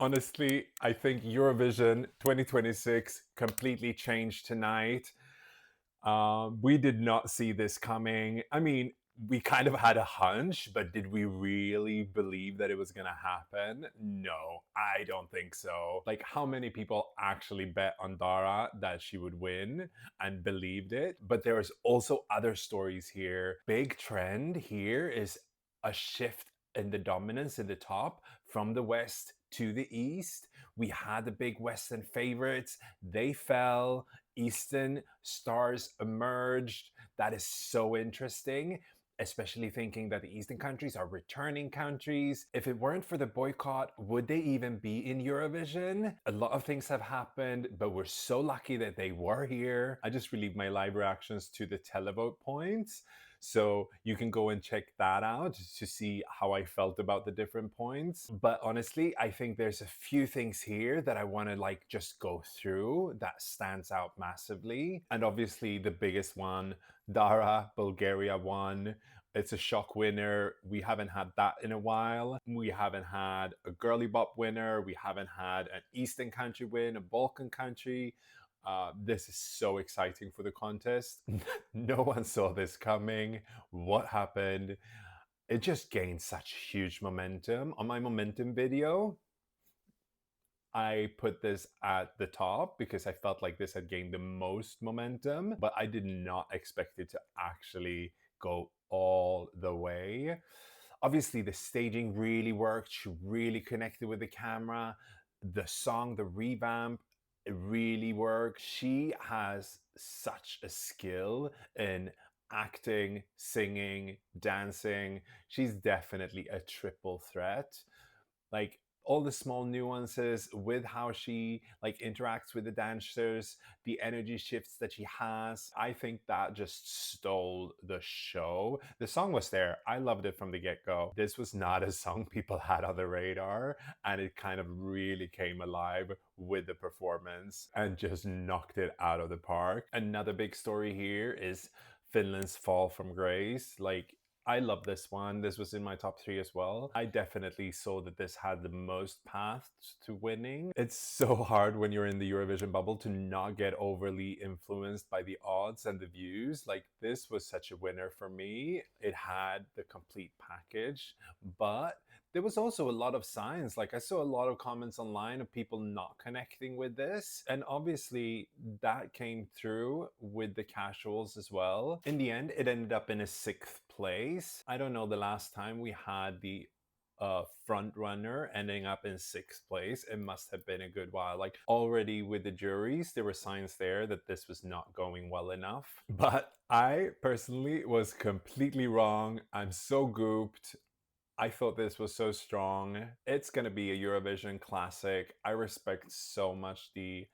Honestly, I think Eurovision 2026 completely changed tonight. We did not see this coming. I mean, we kind of had a hunch, but did we really believe that it was going to happen? No, I don't think so. Like, how many people actually bet on Dara that she would win and believed it? But there's also other stories here. Big trend here is a shift in the dominance in the top from the west to the east. We had the big Western favorites, they fell. Eastern stars emerged. That is so interesting, especially thinking that the Eastern countries are returning countries. If it weren't for the boycott, would they even be in Eurovision? A lot of things have happened, but we're so lucky that they were here. I just relieved my live reactions to the televote points. So you can go and check that out to see how I felt about the different points. But honestly, I think there's a few things here that I want to like just go through that stands out massively. And obviously the biggest one, Dara, Bulgaria won. It's a shock winner. We haven't had that in a while. We haven't had a girly bop winner. We haven't had an Eastern country win, a Balkan country. This is so exciting for the contest. No one saw this coming. What happened? It just gained such huge momentum. On my momentum video, I put this at the top because I felt like this had gained the most momentum, but I did not expect it to actually go all the way. Obviously, the staging really worked. She really connected with the camera. The song, the revamp, it really worked. She has such a skill in acting, singing, dancing. She's definitely a triple threat. Like all the small nuances with how she like interacts with the dancers, the energy shifts that she has, I think that just stole the show. The song was there, I loved it from the get-go. This was not a song people had on the radar, and it kind of really came alive with the performance and just knocked it out of the park. Another big story here is Finland's fall from grace. Like, I love this one. This was in my top 3 as well. I definitely saw that this had the most paths to winning. It's so hard when you're in the Eurovision bubble to not get overly influenced by the odds and the views. Like, this was such a winner for me. It had the complete package, but there was also a lot of signs. Like, I saw a lot of comments online of people not connecting with this. And obviously that came through with the casuals as well. In the end, it ended up in a 6th place. I don't know the last time we had the front runner ending up in 6th place. It must have been a good while. Like, already with the juries, there were signs there that this was not going well enough. But I personally was completely wrong. I'm so gooped. I thought this was so strong. It's going to be a Eurovision classic. I respect so much the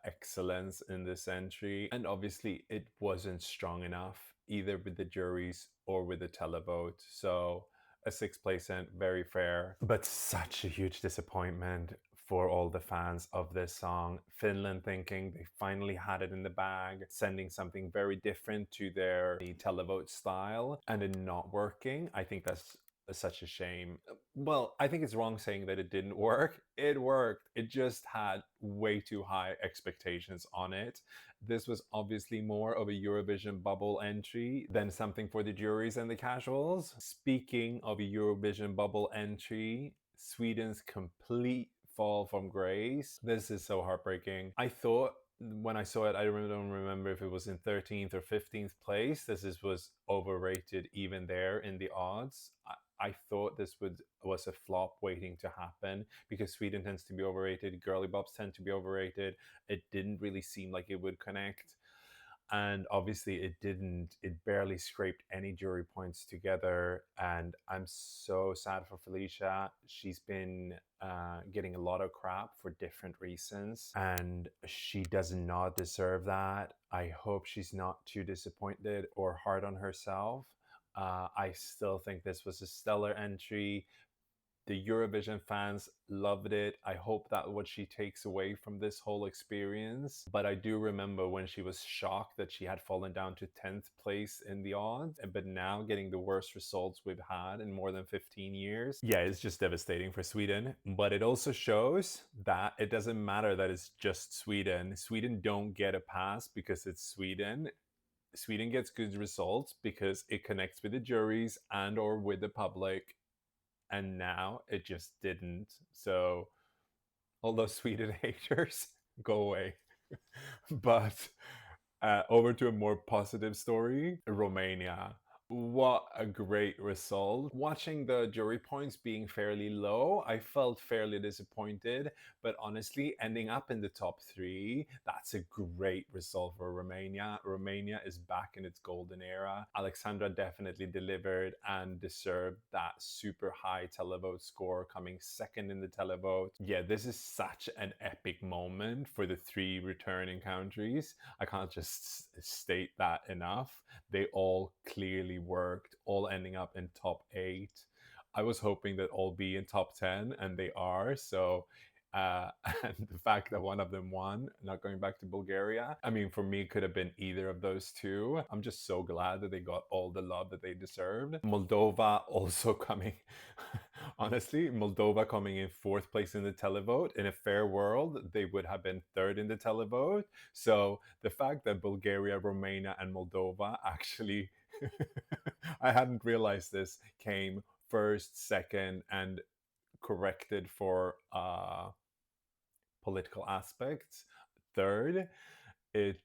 excellence in this entry. And obviously, it wasn't strong enough either with the juries or with the televote. So a 6th place in, very fair. But such a huge disappointment for all the fans of this song. Finland thinking they finally had it in the bag, sending something very different to their televote style, and it not working. I think that's such a shame. Well, I think it's wrong saying that it didn't work. It worked. It just had way too high expectations on it. This was obviously more of a Eurovision bubble entry than something for the juries and the casuals. Speaking of a Eurovision bubble entry, Sweden's complete fall from grace. This is so heartbreaking. I thought when I saw it, I really don't remember if it was in 13th or 15th place. This was overrated even there in the odds. I thought this was a flop waiting to happen because Sweden tends to be overrated. Girly bops tend to be overrated. It didn't really seem like it would connect. And obviously it didn't. It barely scraped any jury points together. And I'm so sad for Felicia. She's been getting a lot of crap for different reasons, and she does not deserve that. I hope she's not too disappointed or hard on herself. I still think this was a stellar entry. The Eurovision fans loved it. I hope that what she takes away from this whole experience. But I do remember when she was shocked that she had fallen down to 10th place in the odds, but now getting the worst results we've had in more than 15 years. Yeah, it's just devastating for Sweden. But it also shows that it doesn't matter that it's just Sweden. Sweden don't get a pass because it's Sweden. Sweden gets good results because it connects with the juries and or with the public, and now it just didn't. So all those Sweden haters, go away. But over to a more positive story. Romania. What a great result. Watching the jury points being fairly low, I felt fairly disappointed, but honestly, ending up in the top three, that's a great result for Romania. Romania is back in its golden era. Alexandra definitely delivered and deserved that super high televote score, coming second in the televote. Yeah, this is such an epic moment for the three returning countries. I can't just state that enough. They all clearly worked, all ending up in top 8. I was hoping that all be in top 10, and they are. So, and the fact that one of them won, not going back to Bulgaria, I mean, for me, could have been either of those two. I'm just so glad that they got all the love that they deserved. Moldova also coming, honestly, Moldova coming in 4th place in the televote. In a fair world, they would have been 3rd in the televote. So the fact that Bulgaria, Romania, and Moldova actually, I hadn't realized this, came 1st, 2nd, and corrected for political aspects 3rd. It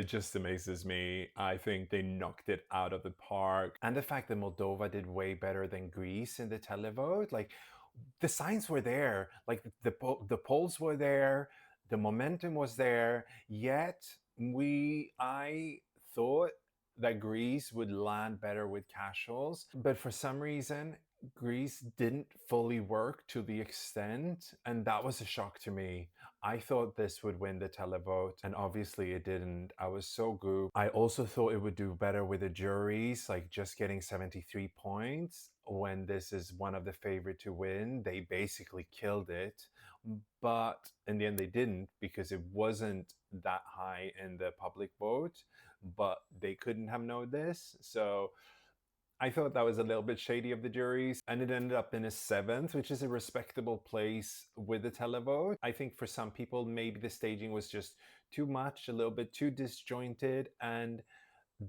just amazes me. I think they knocked it out of the park, and the fact that Moldova did way better than Greece in the televote, like the signs were there, like the polls were there, the momentum was there. Yet I thought that Greece would land better with casuals, but for some reason Greece didn't fully work to the extent, and that was a shock to me. I thought this would win the televote, and obviously it didn't. I was so gooped. I also thought it would do better with the juries, like just getting 73 points when this is one of the favorite to win. They basically killed it, but in the end they didn't because it wasn't that high in the public vote, but they couldn't have known this. So I thought that was a little bit shady of the juries, and it ended up in a 7th, which is a respectable place with the televote. I think for some people, maybe the staging was just too much, a little bit too disjointed, and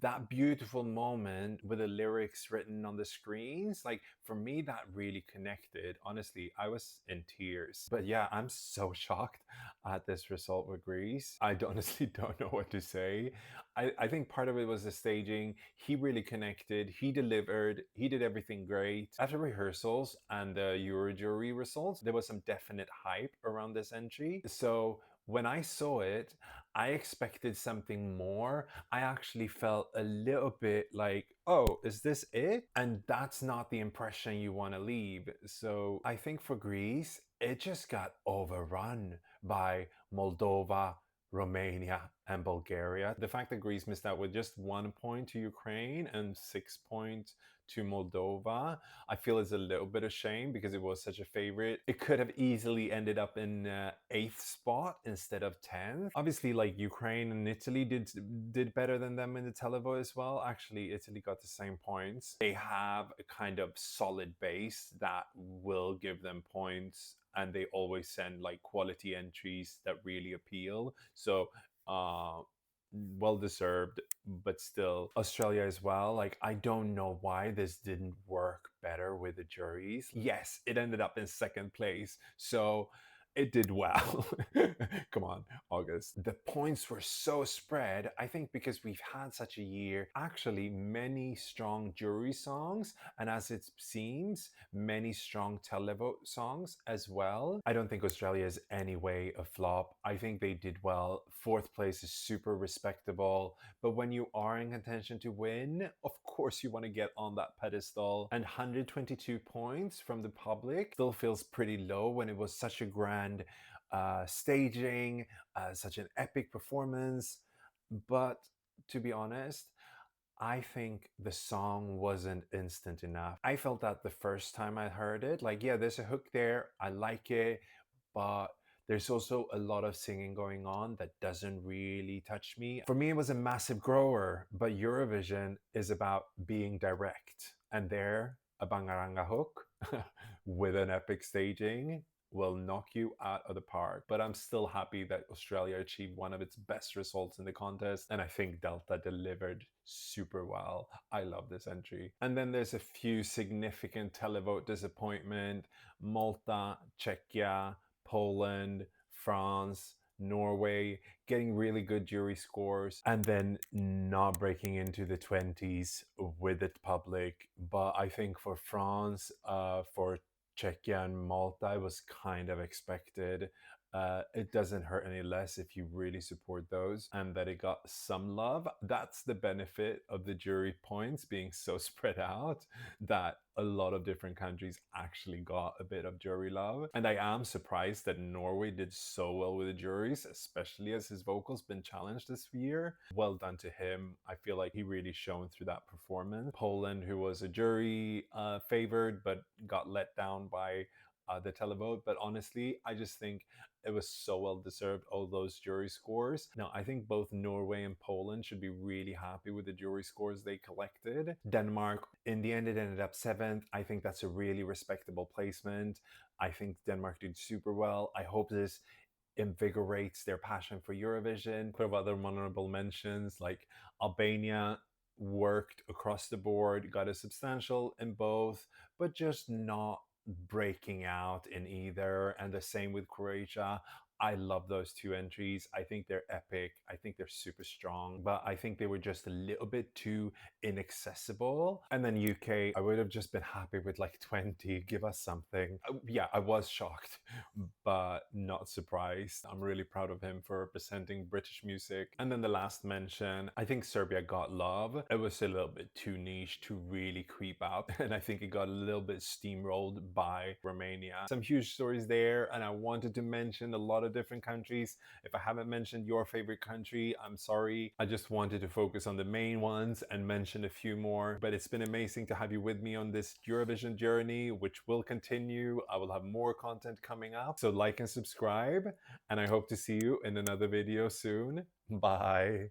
that beautiful moment with the lyrics written on the screens, like for me that really connected. Honestly, I was in tears. But yeah, I'm so shocked at this result with Greece. I honestly don't know what to say. I think part of it was the staging. He really connected, he delivered, he did everything great. After rehearsals and the Euro jury results, there was some definite hype around this entry. So when I saw it, I expected something more. I actually felt a little bit like, oh, is this it? And that's not the impression you want to leave. So I think for Greece, it just got overrun by Moldova, Romania, and Bulgaria. The fact that Greece missed out with just 1 point to Ukraine and 6 points to Moldova, I feel is a little bit of shame because it was such a favorite. It could have easily ended up in 8th spot instead of 10th. Obviously, like Ukraine and Italy did better than them in the televote as well. Actually, Italy got the same points. They have a kind of solid base that will give them points, and they always send like quality entries that really appeal. So well deserved, but still Australia as well. Like, I don't know why this didn't work better with the juries. Yes, it ended up in 2nd place, so it did well. Come on, August. The points were so spread, I think because we've had such a year, actually many strong jury songs, and as it seems, many strong televote songs as well. I don't think Australia is any way a flop. I think they did well. 4th place is super respectable, but when you are in contention to win, of course you want to get on that pedestal. And 122 points from the public still feels pretty low when it was such a grand staging, such an epic performance. But to be honest, I think the song wasn't instant enough. I felt that the first time I heard it, like, yeah, there's a hook there, I like it, but there's also a lot of singing going on that doesn't really touch me. For me, it was a massive grower, but Eurovision is about being direct. And there, a Bangaranga hook with an epic staging will knock you out of the park. But I'm still happy that Australia achieved one of its best results in the contest. And I think Delta delivered super well. I love this entry. And then there's a few significant televote disappointment. Malta, Czechia, Poland, France, Norway, getting really good jury scores, and then not breaking into the 20s with the public. But I think for France, for Czechia and Malta, it was kind of expected. It doesn't hurt any less if you really support those, and that it got some love. That's the benefit of the jury points being so spread out, that a lot of different countries actually got a bit of jury love. And I am surprised that Norway did so well with the juries, especially as his vocals been challenged this year. Well done to him. I feel like he really shone through that performance. Poland, who was a jury favored but got let down by the televote. But honestly, I just think it was so well deserved, all those jury scores. Now, I think both Norway and Poland should be really happy with the jury scores they collected. Denmark, in the end, it ended up 7th. I think that's a really respectable placement. I think Denmark did super well. I hope this invigorates their passion for Eurovision. A couple of other honorable mentions, like Albania worked across the board, got a substantial in both, but just not breaking out in either. And the same with Croatia. I love those two entries. I think they're epic. I think they're super strong, but I think they were just a little bit too inaccessible. And then UK, I would have just been happy with like 20. Give us something. Yeah, I was shocked, but not surprised. I'm really proud of him for representing British music. And then the last mention, I think Serbia got love. It was a little bit too niche to really creep out. And I think it got a little bit steamrolled by Romania. Some huge stories there, and I wanted to mention a lot of different countries. If I haven't mentioned your favorite country, I'm sorry. I just wanted to focus on the main ones and mention a few more. But it's been amazing to have you with me on this Eurovision journey, which will continue. I will have more content coming up. So like and subscribe, and I hope to see you in another video soon. Bye.